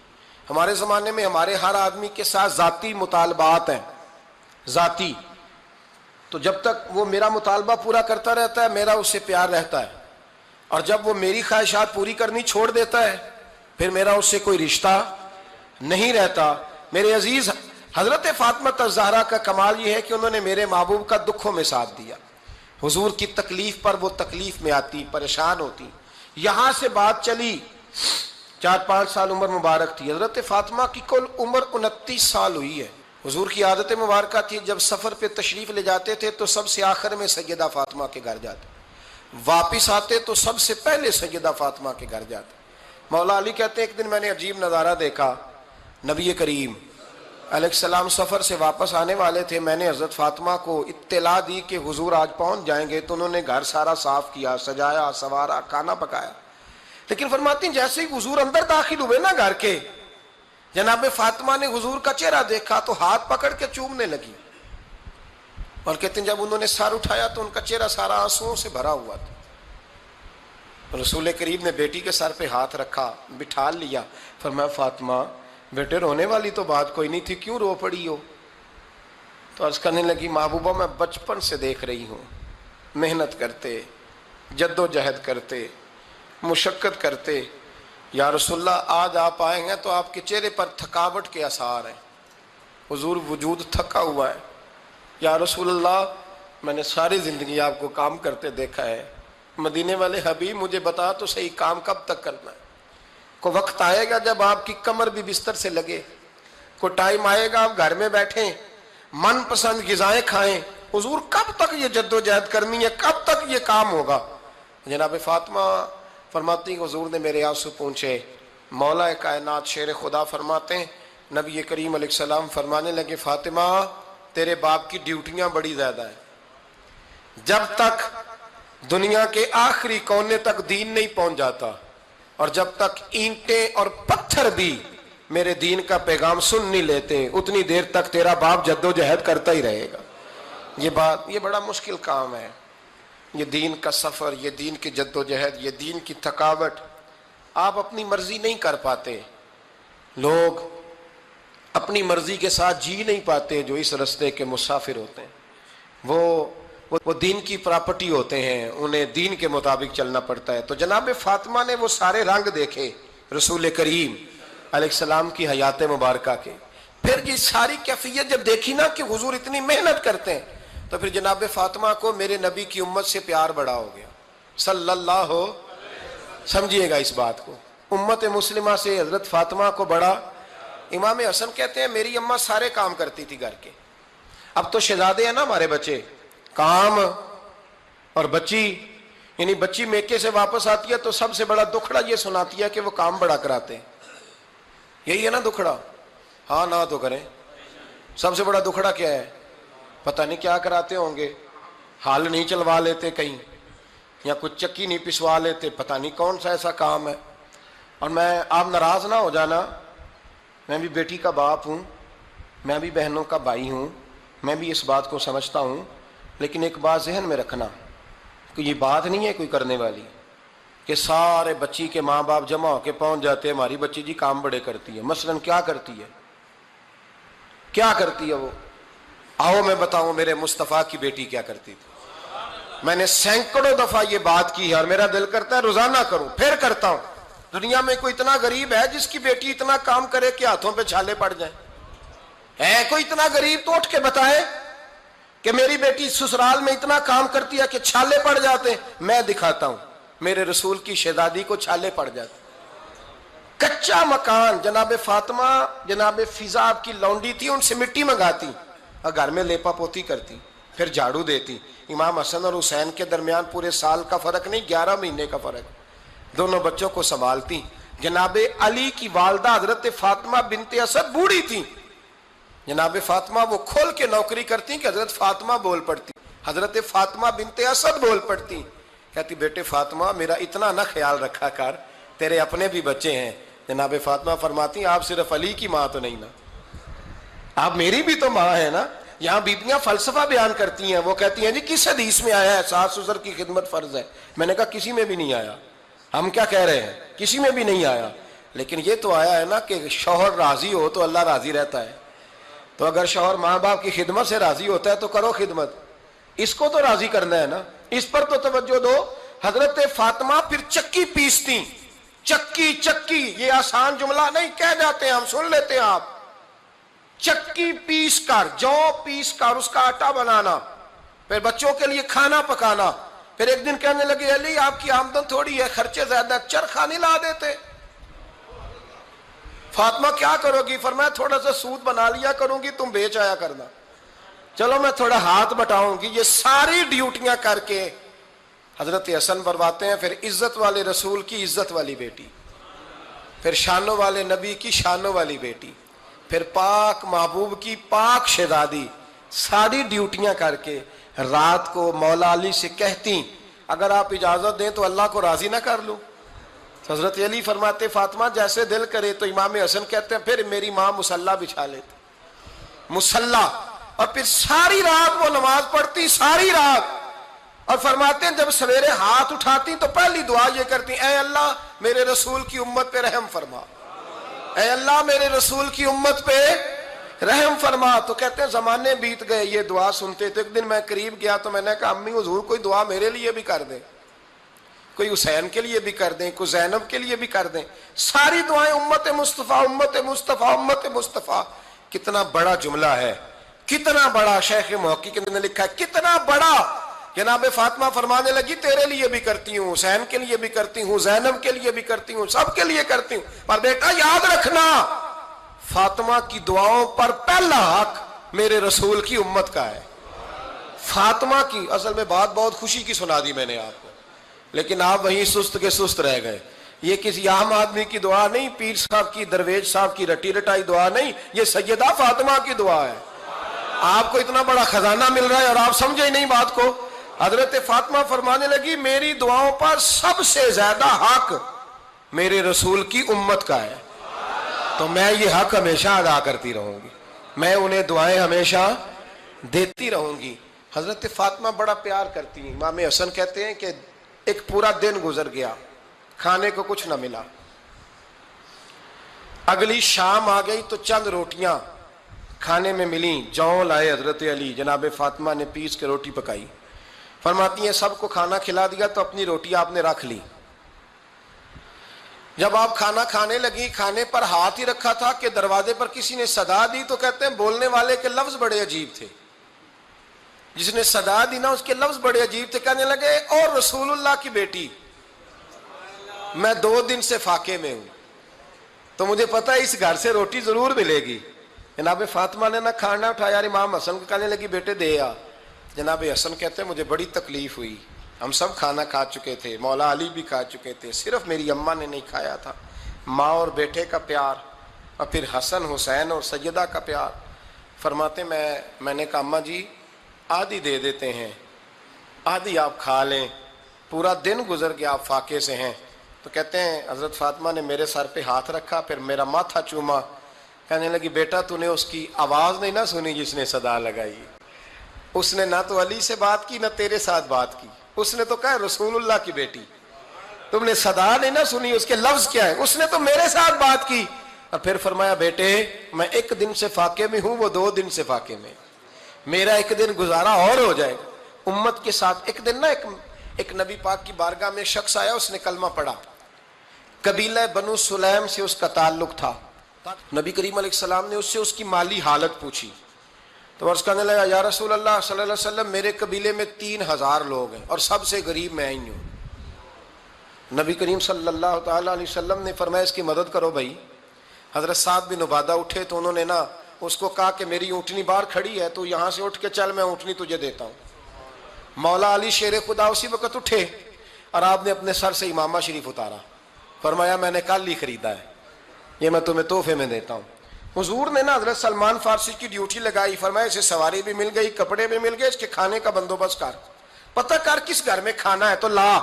ہمارے زمانے میں ہمارے ہر آدمی کے ساتھ ذاتی مطالبات ہیں، ذاتی، تو جب تک وہ میرا مطالبہ پورا کرتا رہتا ہے میرا اس سے پیار رہتا ہے، اور جب وہ میری خواہشات پوری کرنی چھوڑ دیتا ہے پھر میرا اس سے کوئی رشتہ نہیں رہتا۔ میرے عزیز حضرت فاطمہ الزہرا کا کمال یہ ہے کہ انہوں نے میرے محبوب کا دکھوں میں ساتھ دیا، حضور کی تکلیف پر وہ تکلیف میں آتی، پریشان ہوتی۔ یہاں سے بات چلی 4-5 سال عمر مبارک تھی، حضرت فاطمہ کی کل عمر 29 سال ہوئی ہے۔ حضور کی عادت مبارکہ تھی جب سفر پہ تشریف لے جاتے تھے تو سب سے آخر میں سیدہ فاطمہ کے گھر جاتے، واپس آتے تو سب سے پہلے سیدہ فاطمہ کے گھر جاتے. مولا علی کہتے ہیں ایک دن میں نے عجیب نظارہ دیکھا. نبی کریم علیہ السلام سفر سے واپس آنے والے تھے. میں نے حضرت فاطمہ کو اطلاع دی کہ حضور آج پہنچ جائیں گے, تو انہوں نے گھر سارا صاف کیا, سجایا, سوارا, کھانا پکایا. لیکن فرماتی ہیں جیسے ہی حضور اندر داخل ہوئے نا گھر کے, جناب فاطمہ نے حضور کا چہرہ دیکھا تو ہاتھ پکڑ کے چومنے لگی. اور کہتے ہیں جب انہوں نے سر اٹھایا تو ان کا چہرہ سارا آنسوؤں سے بھرا ہوا تھا. رسول کریم نے بیٹی کے سر پہ ہاتھ رکھا, بٹھا لیا. فرمایا فاطمہ بیٹے رونے والی تو بات کوئی نہیں تھی, کیوں رو پڑی ہو؟ تو عرض کرنے لگی محبوبہ میں بچپن سے دیکھ رہی ہوں, محنت کرتے, جد و جہد کرتے, مشقت کرتے. یا رسول اللہ آج آپ آئے ہیں تو آپ کے چہرے پر تھکاوٹ کے آثار ہیں, حضور وجود تھکا ہوا ہے. یا رسول اللہ میں نے ساری زندگی آپ کو کام کرتے دیکھا ہے, مدینے والے حبیب مجھے بتا تو صحیح کام کب تک کرنا ہے؟ کوئی وقت آئے گا جب آپ کی کمر بھی بستر سے لگے, کوئی ٹائم آئے گا آپ گھر میں بیٹھیں, من پسند غذائیں کھائیں. حضور کب تک یہ جد و جہد کرنی ہے, کب تک یہ کام ہوگا؟ جناب فاطمہ فرماتی ہیں حضور نے میرے آنسو پوچھے. مولا کائنات شیر خدا فرماتے ہیں نبی کریم علیہ السلام فرمانے لگے فاطمہ تیرے باپ کی ڈیوٹیاں بڑی زیادہ ہیں. جب تک دنیا کے آخری کونے تک دین نہیں پہنچ جاتا, اور جب تک اینٹیں اور پتھر بھی میرے دین کا پیغام سن نہیں لیتے, اتنی دیر تک تیرا باپ جد و جہد کرتا ہی رہے گا. یہ بڑا مشکل کام ہے, یہ دین کا سفر, یہ دین کی جد و جہد, یہ دین کی تھکاوٹ. آپ اپنی مرضی نہیں کر پاتے, لوگ اپنی مرضی کے ساتھ جی نہیں پاتے جو اس رستے کے مسافر ہوتے ہیں. وہ دین کی پراپرٹی ہوتے ہیں, انہیں دین کے مطابق چلنا پڑتا ہے. تو جناب فاطمہ نے وہ سارے رنگ دیکھے رسول کریم علیہ السلام کی حیات مبارکہ کے. پھر یہ ساری کیفیت جب دیکھی نا کہ حضور اتنی محنت کرتے ہیں, تو پھر جناب فاطمہ کو میرے نبی کی امت سے پیار بڑا ہو گیا صلی اللہ ہو. سمجھیے گا اس بات کو, امت مسلمہ سے حضرت فاطمہ کو بڑا. امام حسن کہتے ہیں میری اماں سارے کام کرتی تھی گھر کے. اب تو شہزادے ہیں نا ہمارے بچے, کام اور بچی, یعنی بچی میکے سے واپس آتی ہے تو سب سے بڑا دکھڑا یہ سناتی ہے کہ وہ کام بڑا کراتے ہیں. یہی ہے نا دکھڑا؟ ہاں نہ تو کریں. سب سے بڑا دکھڑا کیا ہے؟ پتہ نہیں کیا کراتے ہوں گے, ہال نہیں چلوا لیتے کہیں, یا کچھ چکی نہیں پسوا لیتے, پتہ نہیں کون سا ایسا کام ہے. اور آپ ناراض نہ ہو جانا, میں بھی بیٹی کا باپ ہوں, میں بھی بہنوں کا بھائی ہوں, میں بھی اس بات کو سمجھتا ہوں, لیکن ایک بات ذہن میں رکھنا کہ یہ بات نہیں ہے کوئی کرنے والی کہ سارے بچی کے ماں باپ جمع ہو کے پہنچ جاتے ہیں ہماری بچی جی کام بڑے کرتی ہے. مثلاً کیا کرتی ہے, کیا کرتی ہے وہ؟ آؤ میں بتاؤں میرے مصطفیٰ کی بیٹی کیا کرتی تھی. میں نے سینکڑوں دفعہ یہ بات کی ہے اور میرا دل کرتا ہے روزانہ کروں, پھر کرتا ہوں. دنیا میں کوئی اتنا غریب ہے جس کی بیٹی اتنا کام کرے کہ ہاتھوں پہ چھالے پڑ جائیں؟ ہے کوئی اتنا غریب تو اٹھ کے بتائے کہ میری بیٹی سسرال میں اتنا کام کرتی ہے کہ چھالے پڑ جاتے ہیں. میں دکھاتا ہوں, میرے رسول کی شہزادی کو چھالے پڑ جاتے. کچا مکان, جناب فاطمہ جناب فضا آپ کی لونڈی تھی, ان سے مٹی منگاتی اور گھر میں لیپا پوتی کرتی, پھر جھاڑو دیتی. امام حسن اور حسین کے درمیان پورے سال کا فرق نہیں, 11 مہینے کا فرق. دونوں بچوں کو سنبھالتی. جناب علی کی والدہ حضرت فاطمہ بنت اسد بوڑھی تھی, جناب فاطمہ وہ کھول کے نوکری کرتی کہ حضرت فاطمہ بول پڑتی, حضرت فاطمہ بنت اسد بول پڑتی. کہتی بیٹے فاطمہ میرا اتنا نہ خیال رکھا کر, تیرے اپنے بھی بچے ہیں. جناب فاطمہ فرماتی آپ صرف علی کی ماں تو نہیں نا, آپ میری بھی تو ماں ہے نا. یہاں بیبیاں فلسفہ بیان کرتی ہیں, وہ کہتی ہیں جی کس حدیث میں آیا ہے ساس سسر کی خدمت فرض ہے؟ میں نے کہا کسی میں بھی نہیں آیا. ہم کیا کہہ رہے ہیں, کسی میں بھی نہیں آیا, لیکن یہ تو آیا ہے نا کہ شوہر راضی ہو تو اللہ راضی رہتا ہے. تو اگر شوہر ماں باپ کی خدمت سے راضی ہوتا ہے تو کرو خدمت, اس کو تو راضی کرنا ہے نا, اس پر تو توجہ دو. حضرت فاطمہ پھر چکی پیستی. چکی چکی یہ آسان جملہ نہیں, کہہ جاتے ہیں ہم, سن لیتے ہیں آپ. چکی پیس کر, جو پیس کر اس کا آٹا بنانا, پھر بچوں کے لیے کھانا پکانا. پھر ایک دن کہنے لگے علی آپ کی آمدن تھوڑی ہے, خرچے زیادہ, چرخا نہیں لا دیتے. فاطمہ کیا کرو گی؟ فرمایا تھوڑا سا سود بنا لیا کروں گی, تم بیچ آیا کرنا. چلو میں تھوڑا ہاتھ بٹاؤں گی. یہ ساری ڈیوٹیاں کر کے حضرت حسن فرماتے ہیں پھر عزت والے رسول کی عزت والی بیٹی، پھر شانوں والے نبی کی شانوں والی بیٹی، پھر پاک محبوب کی پاک شہزادی، ساری ڈیوٹیاں کر کے رات کو مولا علی سے کہتی اگر آپ اجازت دیں تو اللہ کو راضی نہ کر لوں؟ حضرت علی فرماتے فاطمہ جیسے دل کرے۔ تو امام حسن کہتے ہیں پھر میری ماں مصلی بچھا لیتی، مصلی، اور پھر ساری رات وہ نماز پڑھتی، ساری رات، اور فرماتے ہیں جب سویرے ہاتھ اٹھاتی تو پہلی دعا یہ کرتی اے اللہ میرے رسول کی امت پہ رحم فرما، اے اللہ میرے رسول کی امت پہ رحم فرما۔ تو کہتے ہیں زمانے بیت گئے یہ دعا سنتے تو ایک دن میں قریب گیا تو میں نے کہا امی حضور کوئی دعا میرے لیے بھی کر دیں، کوئی حسین کے لیے بھی کر دیں، کوئی زینب کے لیے بھی کر دیں۔ ساری دعائیں امت مصطفیٰ امت مصطفیٰ امت مصطفیٰ۔ کتنا بڑا جملہ ہے، کتنا بڑا، شیخ محقق نے لکھا ہے کتنا بڑا۔ جناب فاطمہ فرمانے لگی تیرے لیے بھی کرتی ہوں، حسین کے لیے بھی کرتی ہوں، زینب کے لیے بھی کرتی ہوں، سب کے لیے کرتی ہوں، پر بیٹا یاد رکھنا فاطمہ کی دعاؤں پر پہلا حق میرے رسول کی امت کا ہے۔ فاطمہ کی، اصل میں بات بہت خوشی کی سنا دی میں نے آپ کو، لیکن آپ وہیں سست کے سست رہ گئے۔ یہ کسی عام آدمی کی دعا نہیں، پیر صاحب کی، درویش صاحب کی رٹی رٹائی دعا نہیں، یہ سیدہ فاطمہ کی دعا ہے۔ آپ کو اتنا بڑا خزانہ مل رہا ہے اور آپ سمجھے ہی نہیں بات کو۔ حضرت فاطمہ فرمانے لگی میری دعاؤں پر سب سے زیادہ حق میرے رسول کی امت کا ہے، تو میں یہ حق ہمیشہ ادا کرتی رہوں گی، میں انہیں دعائیں ہمیشہ دیتی رہوں گی۔ حضرت فاطمہ بڑا پیار کرتی ہیں۔ امام حسن کہتے ہیں کہ ایک پورا دن گزر گیا، کھانے کو کچھ نہ ملا، اگلی شام آ گئی تو چند روٹیاں کھانے میں ملیں، جوں لائے حضرت علی، جناب فاطمہ نے پیس کے روٹی پکائی، فرماتی ہیں سب کو کھانا کھلا دیا تو اپنی روٹی آپ نے رکھ لی۔ جب آپ کھانا کھانے لگی، کھانے پر ہاتھ ہی رکھا تھا کہ دروازے پر کسی نے صدا دی، تو کہتے ہیں بولنے والے کے لفظ بڑے عجیب تھے، جس نے صدا دی نا اس کے لفظ بڑے عجیب تھے، کہنے لگے اور رسول اللہ کی بیٹی میں 2 دن سے فاقے میں ہوں، تو مجھے پتا ہے اس گھر سے روٹی ضرور ملے گی۔ جناب فاطمہ نے نہ کھانا اٹھایا، امام حسن کو کہنے لگی بیٹے دے آ۔ جناب حسن کہتے ہیں مجھے بڑی تکلیف ہوئی، ہم سب کھانا کھا چکے تھے، مولا علی بھی کھا چکے تھے، صرف میری اماں نے نہیں کھایا تھا۔ ماں اور بیٹے کا پیار، اور پھر حسن حسین اور سیدہ کا پیار۔ فرماتے میں نے کہا اماں جی آدھی دے دیتے ہیں، آدھی آپ کھا لیں، پورا دن گزر گیا آپ فاقے سے ہیں۔ تو کہتے ہیں حضرت فاطمہ نے میرے سر پہ ہاتھ رکھا، پھر میرا ماتھا چوما، کہنے لگی بیٹا تو نے اس کی آواز نہیں نہ سنی جس نے صدا لگائی، اس نے نہ تو علی سے بات کی نہ تیرے ساتھ بات کی، اس نے تو کہا رسول اللہ کی بیٹی، تم نے صدا نہیں نہ سنی، اس کے لفظ کیا ہے، اس نے تو میرے ساتھ بات کی۔ اور پھر فرمایا بیٹے میں 1 دن سے فاقے میں ہوں، وہ 2 دن سے فاقے میں، میرا 1 دن گزارا اور ہو جائے گا امت کے ساتھ۔ ایک دن نا ایک نبی پاک کی بارگاہ میں شخص آیا، اس نے کلمہ پڑھا، قبیلہ بنو سلیم سے اس کا تعلق تھا۔ نبی کریم علیہ السلام نے اس سے اس کی مالی حالت پوچھی، تو عرض کرنے لگا یا رسول اللہ صلی اللہ علیہ وسلم میرے قبیلے میں 3000 لوگ ہیں اور سب سے غریب میں ہی ہوں۔ نبی کریم صلی اللہ تعالیٰ علیہ وسلم نے فرمایا اس کی مدد کرو بھائی۔ حضرت سعد بن عبادہ اٹھے تو انہوں نے نا اس کو کہا کہ میری اونٹنی باہر کھڑی ہے تو یہاں سے اٹھ کے چل، میں اونٹنی تجھے دیتا ہوں۔ مولا علی شیر خدا اسی وقت اٹھے اور آپ نے اپنے سر سے امامہ شریف اتارا، فرمایا میں نے کل ہی خریدا ہے، یہ میں تمہیں تحفے میں دیتا ہوں۔ حضور نے نا حضرت سلمان فارسی کی ڈیوٹی لگائی، فرمایا اسے سواری بھی مل گئی، کپڑے بھی مل گئے، اس کے کھانے کا بندوبست کر، پتہ کر کس گھر میں کھانا ہے تو لا۔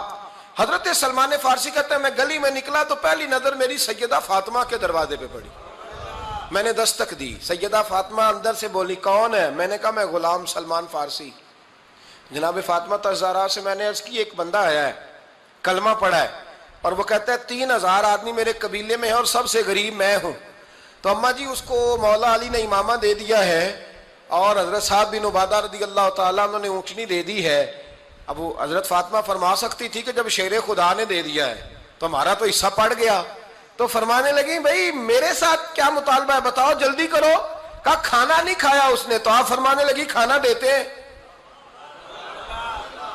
حضرت سلمان فارسی کہتے ہیں میں گلی میں نکلا تو پہلی نظر میری سیدہ فاطمہ کے دروازے پہ پڑی، میں نے دستک دی، سیدہ فاطمہ اندر سے بولی کون ہے؟ میں نے کہا میں غلام سلمان فارسی۔ جناب فاطمہ تزارہ سے میں نے عرض کی ایک بندہ آیا ہے، کلمہ پڑھا ہے، اور وہ کہتا ہے 3000 آدمی میرے قبیلے میں ہے اور سب سے غریب میں ہوں۔ تو اماں جی اس کو مولا علی نے امامہ دے دیا ہے اور حضرت سعد بن عبادہ رضی اللہ تعالیٰ عنہ نے اونٹنی دے دی ہے۔ اب وہ حضرت فاطمہ فرما سکتی تھی کہ جب شیر خدا نے دے دیا ہے تو ہمارا تو حصہ پڑ گیا، تو فرمانے لگی بھائی میرے ساتھ کیا مطالبہ ہے بتاؤ جلدی کرو۔ کہا کھانا نہیں کھایا اس نے، تو آپ فرمانے لگی کھانا دیتے ہیں۔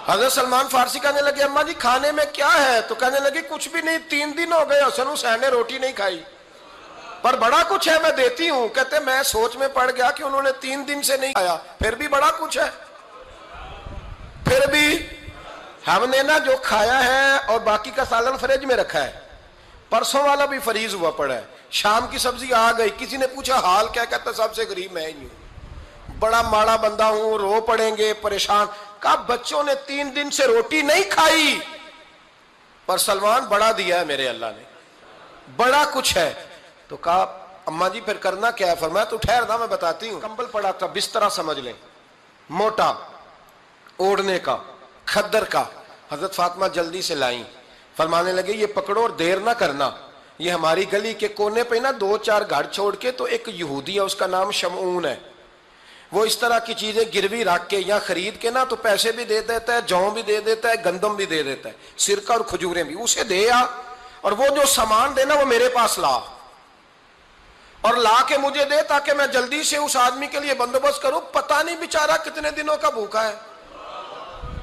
حضرت سلمان فارسی کہنے لگے اماں جی کھانے میں کیا ہے؟ تو کہنے لگی کچھ بھی نہیں، 3 دن ہو گئے حسن حسین نے روٹی نہیں کھائی، پر بڑا کچھ ہے میں دیتی ہوں۔ کہتے میں سوچ میں پڑ گیا کہ انہوں نے 3 دن سے نہیں کھایا، پھر بھی بڑا کچھ ہے، پھر بھی ہم نے نا جو کھایا ہے اور باقی کا سالن فریج میں رکھا ہے، پرسوں والا بھی فریز ہوا پڑا ہے، شام کی سبزی آ گئی، کسی نے پوچھا حال کیا، کہتا سب سے غریب میں ہی ہوں، بڑا ماڑا بندہ ہوں، رو پڑیں گے، پریشان۔ کہا بچوں نے 3 دن سے روٹی نہیں کھائی، پر سلمان بڑا دیا ہے میرے اللہ نے، بڑا کچھ ہے۔ تو کہا اماں جی پھر کرنا کیا ہے؟ فرمایا تو ٹھہر نا میں بتاتی ہوں۔ کمبل پڑا تھا، بسترا سمجھ لیں، موٹا، اوڑھنے کا، کھدر کا۔ حضرت فاطمہ جلدی سے لائیں، فرمانے لگے یہ پکڑو اور دیر نہ کرنا، یہ ہماری گلی کے کونے پہ نا 2-4 گھر چھوڑ کے تو ایک یہودی ہے، اس کا نام شمعون ہے، وہ اس طرح کی چیزیں گروی رکھ کے یا خرید کے نا تو پیسے بھی دے دیتا ہے، جوں بھی دے دیتا ہے، گندم بھی دے دیتا ہے، سرکہ اور کھجوریں بھی، اسے دے آ، اور وہ جو سامان دینا وہ میرے پاس لا، اور لا کے مجھے دے تاکہ میں جلدی سے اس آدمی کے لیے بندوبست کروں۔ پتہ نہیں بیچارہ کتنے دنوں کا بھوکا ہے،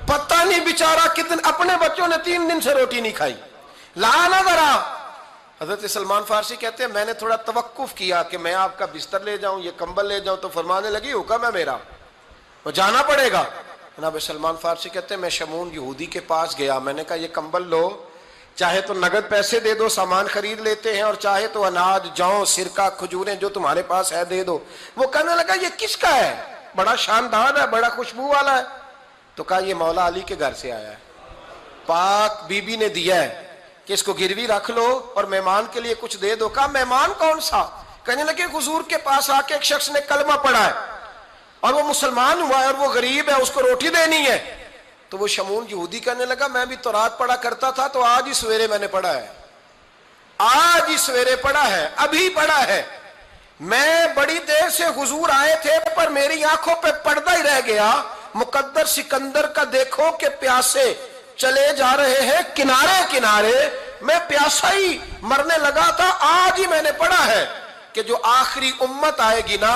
پتہ نہیں بیچارہ کتنے، اپنے بچوں نے 3 دن سے روٹی نہیں کھائی، لا نہ ذرا۔ حضرت سلمان فارسی کہتے ہیں میں نے تھوڑا توقف کیا کہ میں آپ کا بستر لے جاؤں، یہ کمبل لے جاؤں، تو فرمانے لگی حکم ہے میرا، وہ جانا پڑے گا۔ جناب سلمان فارسی کہتے ہیں میں شمعون یہودی کے پاس گیا، میں نے کہا یہ کمبل لو، چاہے تو نگد پیسے دے دو، سامان خرید لیتے ہیں، اور چاہے تو اناج، جوں، سرکہ، کھجوریں جو تمہارے پاس ہے دے دو۔ وہ کہنے لگا یہ کس کا ہے؟ بڑا شاندار ہے، بڑا خوشبو والا ہے۔ تو کہا یہ مولا علی کے گھر سے آیا ہے، پاک بی بی نے دیا ہے کہ اس کو گروی رکھ لو اور مہمان کے لیے کچھ دے دو۔ کہا مہمان کون سا؟ کہنے لگے حضور کے پاس آ کے ایک شخص نے کلمہ پڑھا ہے اور وہ مسلمان ہوا ہے اور وہ غریب ہے، اس کو روٹی دینی ہے۔ تو وہ شمعون یہودی کہنے لگا میں بھی تو رات پڑھا کرتا تھا، تو آج ہی سویرے میں نے پڑھا ہے، آج ہی سویرے پڑھا ہے، ابھی پڑھا ہے، میں بڑی دیر سے حضور آئے تھے پر میری آنکھوں پہ پردہ ہی رہ گیا، مقدر سکندر کا دیکھو کہ پیاسے چلے جا رہے ہیں کنارے کنارے، میں پیاسا ہی مرنے لگا تھا، آج ہی میں نے پڑھا ہے کہ جو آخری امت آئے گی نا،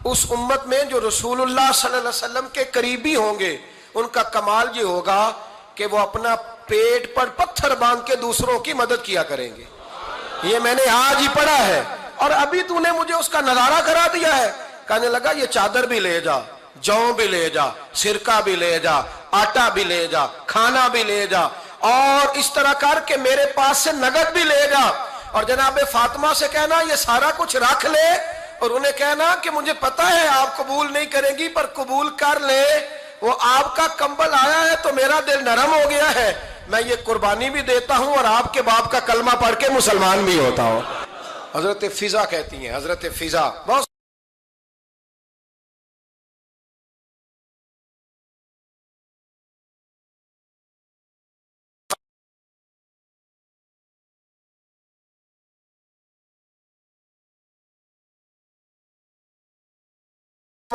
اس امت میں جو رسول اللہ صلی اللہ علیہ وسلم کے قریبی ہوں گے، ان کا کمال یہ ہوگا کہ وہ اپنا پیٹ پر پتھر باندھ کے دوسروں کی مدد کیا کریں گے۔ یہ میں نے آج ہی پڑھا ہے اور ابھی تو نے مجھے اس کا نظارہ کرا دیا ہے۔ کہنے لگا یہ چادر بھی لے جا، جوں بھی لے جا، سرکہ بھی لے جا، آٹا بھی لے جا، کھانا بھی لے جا، اور اس طرح کر کے میرے پاس سے نگد بھی لے جا، اور جناب فاطمہ سے کہنا یہ سارا کچھ رکھ لے، اور انہیں کہنا کہ مجھے پتا ہے آپ قبول نہیں کریں گی پر قبول کر لے، وہ آپ کا کمبل آیا ہے تو میرا دل نرم ہو گیا ہے، میں یہ قربانی بھی دیتا ہوں اور آپ کے باپ کا کلمہ پڑھ کے مسلمان بھی ہوتا ہوں۔ حضرت فضا کہتی ہیں، حضرت فضا بہت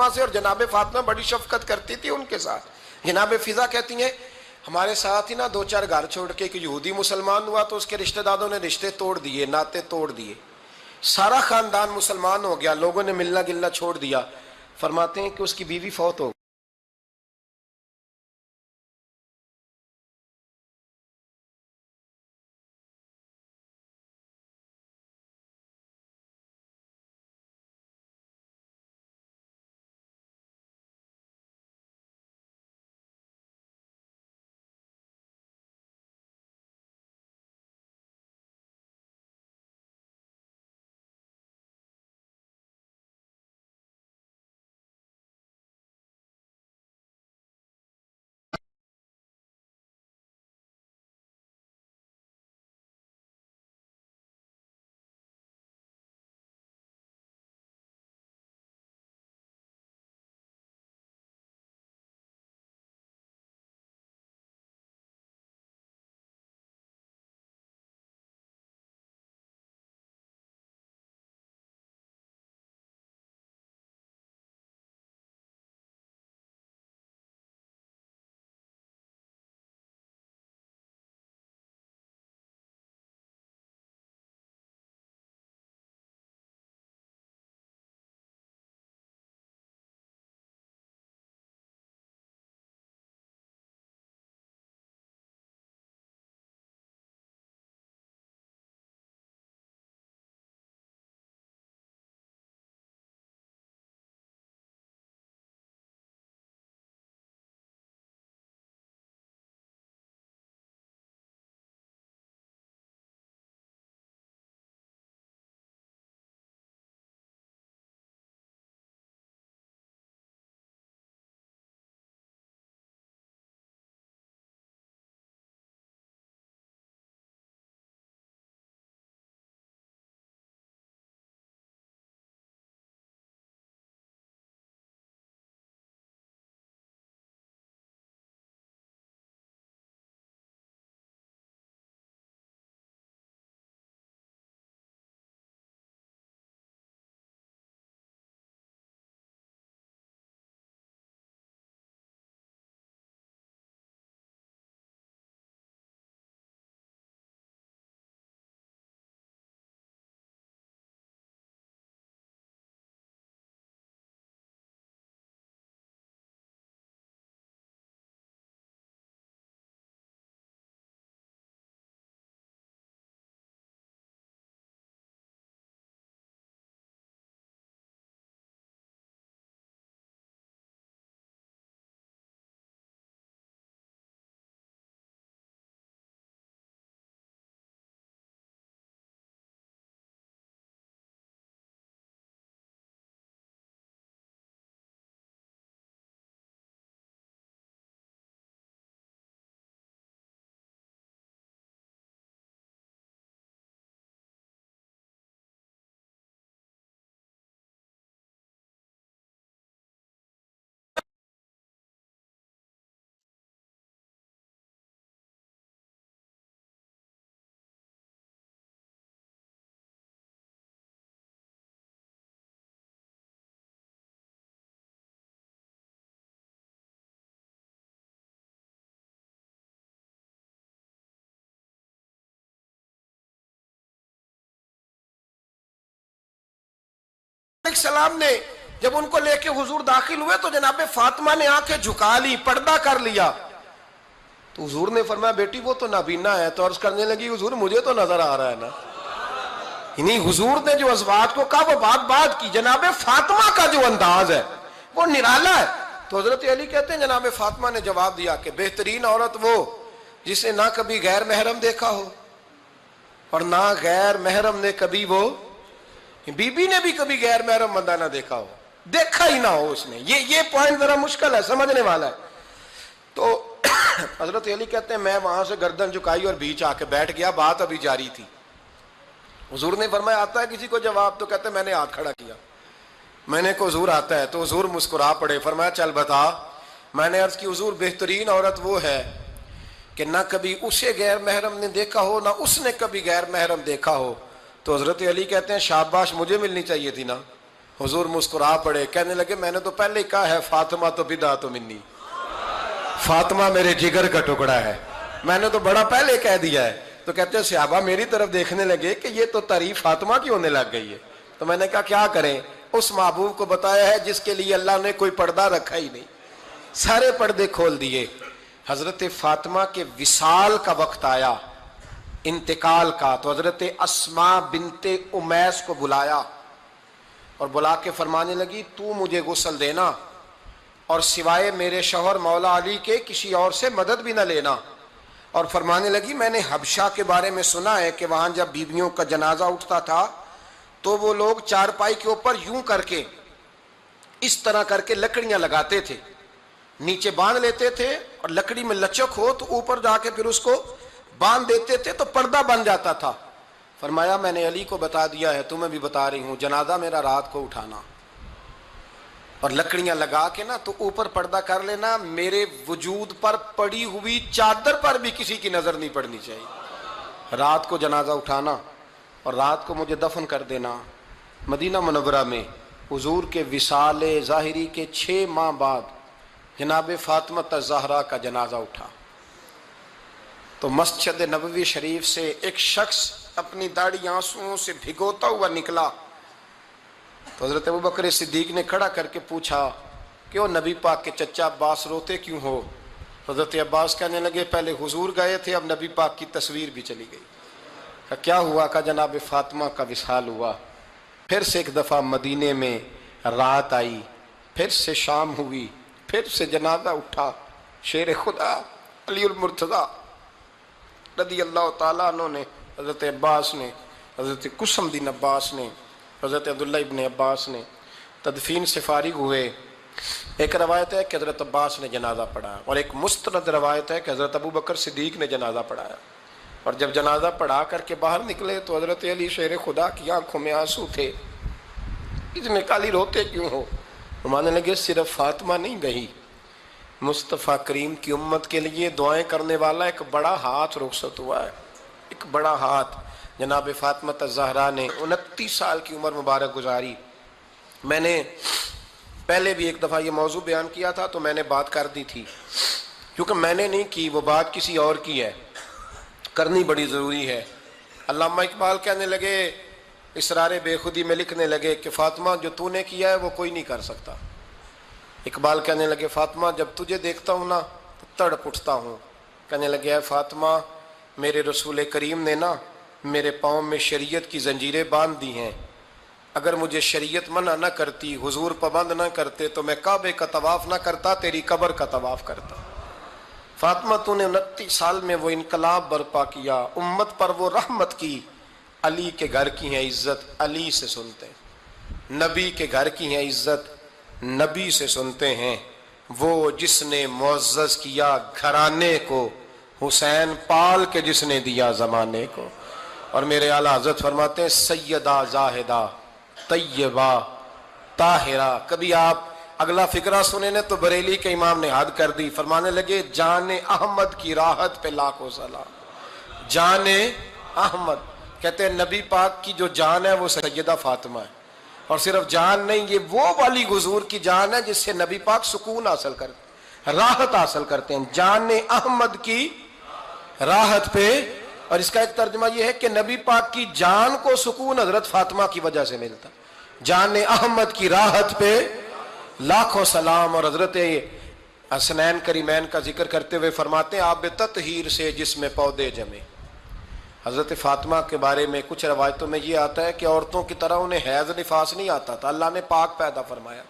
سے، اور جناب فاطمہ بڑی شفقت کرتی تھی ان کے ساتھ۔ جناب فضا کہتی ہیں ہمارے ساتھ ہی نا 2-4 گھر چھوڑ کے ایک یہودی مسلمان ہوا تو اس کے رشتہ داروں نے رشتے توڑ دیے، ناطے توڑ دیے، سارا خاندان مسلمان ہو گیا، لوگوں نے ملنا گلنا چھوڑ دیا۔ فرماتے ہیں کہ اس کی بیوی فوت ہو السلام نے جب ان کو لے کے حضور داخل ہوئے تو جناب فاطمہ نے آنکھیں جھکا لی، پردہ کر لیا. تو حضور نے فرمایا بیٹی وہ تو نابینا ہے. تو عرض کرنے لگی حضور مجھے تو نظر آ رہا ہے نا. یعنی حضور نے جو ازواج کو کہا وہ بات کی. جناب فاطمہ کا جو انداز ہے وہ نرالا ہے. تو حضرت علی کہتے ہیں جناب فاطمہ نے جواب دیا کہ بہترین عورت وہ جس نے نہ کبھی غیر محرم دیکھا ہو اور نہ غیر محرم نے کبھی، وہ بی بی نے بھی کبھی غیر محرم بندہ نہ دیکھا ہو، دیکھا ہی نہ ہو اس نے. یہ پوائنٹ ذرا مشکل ہے، سمجھنے والا ہے. تو حضرت علی کہتے ہیں میں وہاں سے گردن جھکائی اور بیچ آ کے بیٹھ گیا، بات ابھی جاری تھی. حضور نے فرمایا آتا ہے کسی کو جواب؟ تو کہتے ہیں میں نے ہاتھ کھڑا کیا. میں نے کو حضور آتا ہے. تو حضور مسکرا پڑے، فرمایا چل بتا. میں نے عرض کی حضور بہترین عورت وہ ہے کہ نہ کبھی اسے غیر محرم نے دیکھا ہو نہ اس نے کبھی غیر محرم دیکھا ہو. تو حضرت علی کہتے ہیں شاباش، مجھے ملنی چاہیے تھی نا. حضور مسکرا پڑے، کہنے لگے میں نے تو پہلے ہی کہا ہے فاطمہ تو بدعت منی، فاطمہ میرے جگر کا ٹکڑا ہے، میں نے تو بڑا پہلے کہہ دیا ہے. تو کہتے ہیں صحابہ میری طرف دیکھنے لگے کہ یہ تو تعریف فاطمہ کی ہونے لگ گئی ہے. تو میں نے کہا کیا کریں، اس محبوب کو بتایا ہے جس کے لیے اللہ نے کوئی پردہ رکھا ہی نہیں، سارے پردے کھول دیے. حضرت فاطمہ کے وصال کا وقت آیا، انتقال کا. تو حضرت اسماء بنت امیس کو بلایا اور بلا کے فرمانے لگی تو مجھے غسل دینا اور سوائے میرے شوہر مولا علی کے کسی اور سے مدد بھی نہ لینا. اور فرمانے لگی میں نے حبشہ کے بارے میں سنا ہے کہ وہاں جب بیویوں کا جنازہ اٹھتا تھا تو وہ لوگ چارپائی کے اوپر یوں کر کے اس طرح کر کے لکڑیاں لگاتے تھے، نیچے باندھ لیتے تھے اور لکڑی میں لچک ہو تو اوپر جا کے پھر اس کو باندھ دیتے تھے تو پردہ بن جاتا تھا. فرمایا میں نے علی کو بتا دیا ہے، تمہیں بھی بتا رہی ہوں، جنازہ میرا رات کو اٹھانا اور لکڑیاں لگا کے نا تو اوپر پردہ کر لینا، میرے وجود پر پڑی ہوئی چادر پر بھی کسی کی نظر نہیں پڑنی چاہیے. رات کو جنازہ اٹھانا اور رات کو مجھے دفن کر دینا. مدینہ منورہ میں حضور کے وصال ظاہری کے 6 ماہ بعد جناب فاطمہ الزہرا کا جنازہ اٹھا. تو مسجد نبوی شریف سے ایک شخص اپنی داڑھی آنسوؤں سے بھگوتا ہوا نکلا. تو حضرت ابوبکر صدیق نے کھڑا کر کے پوچھا کہ وہ نبی پاک کے چچا عباس روتے کیوں ہو؟ حضرت عباس کہنے لگے پہلے حضور گئے تھے، اب نبی پاک کی تصویر بھی چلی گئی. کیا ہوا؟ کہ جناب فاطمہ کا وصال ہوا. پھر سے ایک دفعہ مدینے میں رات آئی، پھر سے شام ہوئی، پھر سے جنازہ اٹھا. شیر خدا علی المرتضیٰ رضی اللہ تعالیٰ عنہ نے، حضرت عباس نے، حضرت قسم بن عباس نے، حضرت عبداللہ ابن عباس نے تدفین سے فارغ ہوئے. ایک روایت ہے کہ حضرت عباس نے جنازہ پڑھایا اور ایک مستند روایت ہے کہ حضرت ابوبکر صدیق نے جنازہ پڑھایا. اور جب جنازہ پڑھا کر کے باہر نکلے تو حضرت علی شیر خدا کی آنکھوں میں آنسو تھے. اتنے کالی روتے کیوں ہو؟ ماننے لگے صرف فاطمہ نہیں گئی، مصطفیٰ کریم کی امت کے لیے دعائیں کرنے والا ایک بڑا ہاتھ رخصت ہوا ہے، ایک بڑا ہاتھ. جناب فاطمہ الزہرا نے 29 سال کی عمر مبارک گزاری. میں نے پہلے بھی ایک دفعہ یہ موضوع بیان کیا تھا تو میں نے بات کر دی تھی، کیونکہ میں نے نہیں کی، وہ بات کسی اور کی ہے، کرنی بڑی ضروری ہے. علامہ اقبال کہنے لگے، اسرار بے خودی میں لکھنے لگے کہ فاطمہ جو تو نے کیا ہے وہ کوئی نہیں کر سکتا. اقبال کہنے لگے فاطمہ جب تجھے دیکھتا ہوں نا تو تڑپ اٹھتا ہوں. کہنے لگے اے فاطمہ میرے رسول کریم نے نا میرے پاؤں میں شریعت کی زنجیریں باندھ دی ہیں، اگر مجھے شریعت منع نہ کرتی، حضور پابند نہ کرتے تو میں کعبے کا طواف نہ کرتا، تیری قبر کا طواف کرتا. فاطمہ تو نے 29 سال میں وہ انقلاب برپا کیا، امت پر وہ رحمت کی. علی کے گھر کی ہے عزت، علی سے سنتے ہیں. نبی کے گھر کی ہے عزت، نبی سے سنتے ہیں. وہ جس نے معزز کیا گھرانے کو، حسین پال کے جس نے دیا زمانے کو. اور میرے اعلیٰ حضرت فرماتے ہیں سیدہ زاہدہ طیبہ طاہرہ. کبھی آپ اگلا فقرہ سنے نے تو بریلی کے امام نے حد کر دی، فرمانے لگے جان احمد کی راحت پہ لاکھوں سلام. جان احمد کہتے ہیں نبی پاک کی جو جان ہے وہ سیدہ فاطمہ ہے. اور صرف جان نہیں، یہ وہ والی حضور کی جان ہے جس سے نبی پاک سکون حاصل کرتے، راحت حاصل کرتے ہیں. جان احمد کی راحت پہ. اور اس کا ایک ترجمہ یہ ہے کہ نبی پاک کی جان کو سکون حضرت فاطمہ کی وجہ سے ملتا. جان احمد کی راحت پہ لاکھوں سلام۔ اور حضرت حسنین کریمین کا ذکر کرتے ہوئے فرماتے ہیں آب تطہیر سے جس میں پودے جمے۔ حضرت فاطمہ کے بارے میں کچھ روایتوں میں یہ آتا ہے کہ عورتوں کی طرح انہیں حیض نفاس نہیں آتا تھا، اللہ نے پاک پیدا فرمایا،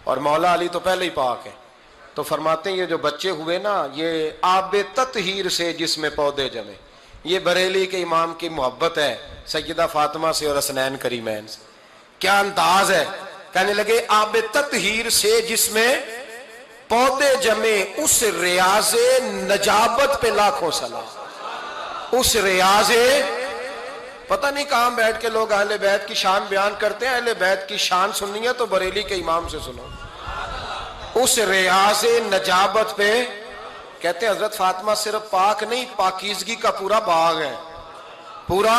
اور مولا علی تو پہلے ہی پاک ہے، تو فرماتے ہیں یہ جو بچے ہوئے نا یہ آب تطہیر سے جس میں پودے جمے۔ یہ بریلی کے امام کی محبت ہے سیدہ فاطمہ سے اور حسنین کریمین سے، کیا انداز ہے، کہنے لگے آب تطہیر سے جس میں پودے جمے، اس ریاض نجابت پہ لاکھوں سلام۔ اس ریاض، پتہ نہیں کہاں بیٹھ کے لوگ اہل بیت کی شان بیان کرتے ہیں، اہل بیت کی شان سننی ہے تو بریلی کے امام سے سنو۔ اس ریاض نجابت پہ کہتے ہیں حضرت فاطمہ صرف پاک نہیں، پاکیزگی کا پورا باغ ہے، پورا،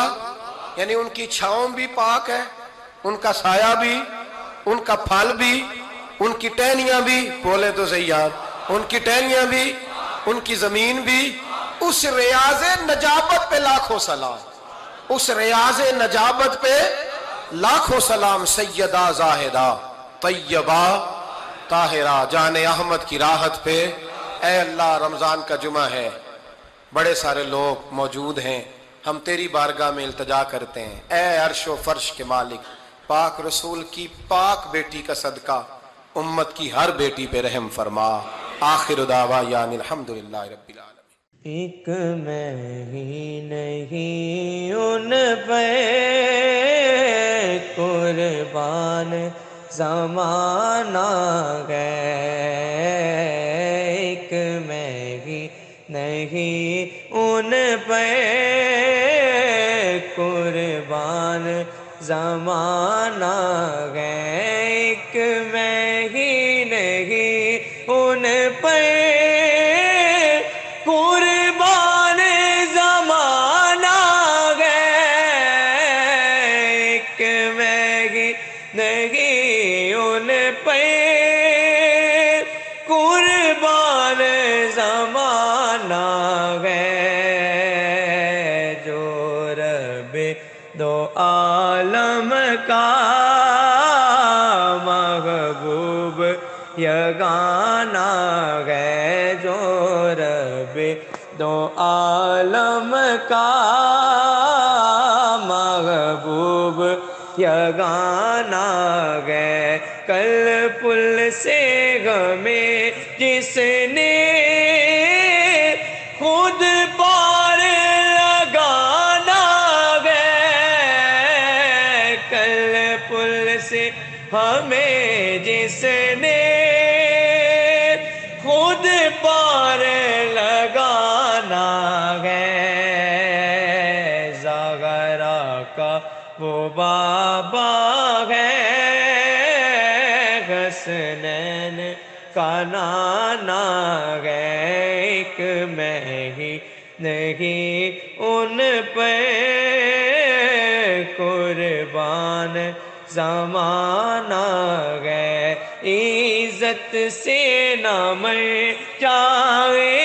یعنی ان کی چھاؤں بھی پاک ہے، ان کا سایہ بھی، ان کا پھل بھی، ان کی ٹہنیاں بھی، بولے تو صحیح یار، ان کی ٹہنیاں بھی، ان کی زمین بھی۔ اس ریاض نجابت پہ لاکھوں سلام، اس ریاض نجابت پہ لاکھوں سلام۔ سیدہ زاہدہ طیبہ طاہرہ جان احمد کی راحت پہ۔ اے اللہ رمضان کا جمعہ ہے، بڑے سارے لوگ موجود ہیں، ہم تیری بارگاہ میں التجا کرتے ہیں، اے عرش و فرش کے مالک، پاک رسول کی پاک بیٹی کا صدقہ امت کی ہر بیٹی پہ رحم فرما۔ آخر دعوانا الحمدللہ رب العالمین۔ ایک میں ہی نہیں ان پہ قربان زمانہ گئے، ایک میں ہی نہیں ان پہ قربان زمانہ گئے، ایک میں ہی نہیں ان پہ قربان زمانہ گئے، ایک میں ہی نہیں ان پہ قربان زمانہ گئے، جو رب دو عالم کا محبوب یگانہ گئے، جو رب دو عالم کا محبوب یگانہ گئے، کل پل سے ہمیں جس نے خود پار لگانا گئے، کل پل سے ہمیں جس نے خود پار لگانا گئے، زغرا کا وہ بابا ہے، حسنین کا نانا گئے، ایک میں ہی نہیں ان پہ قربان زمانہ گئے، عزت سے نہ مر جائے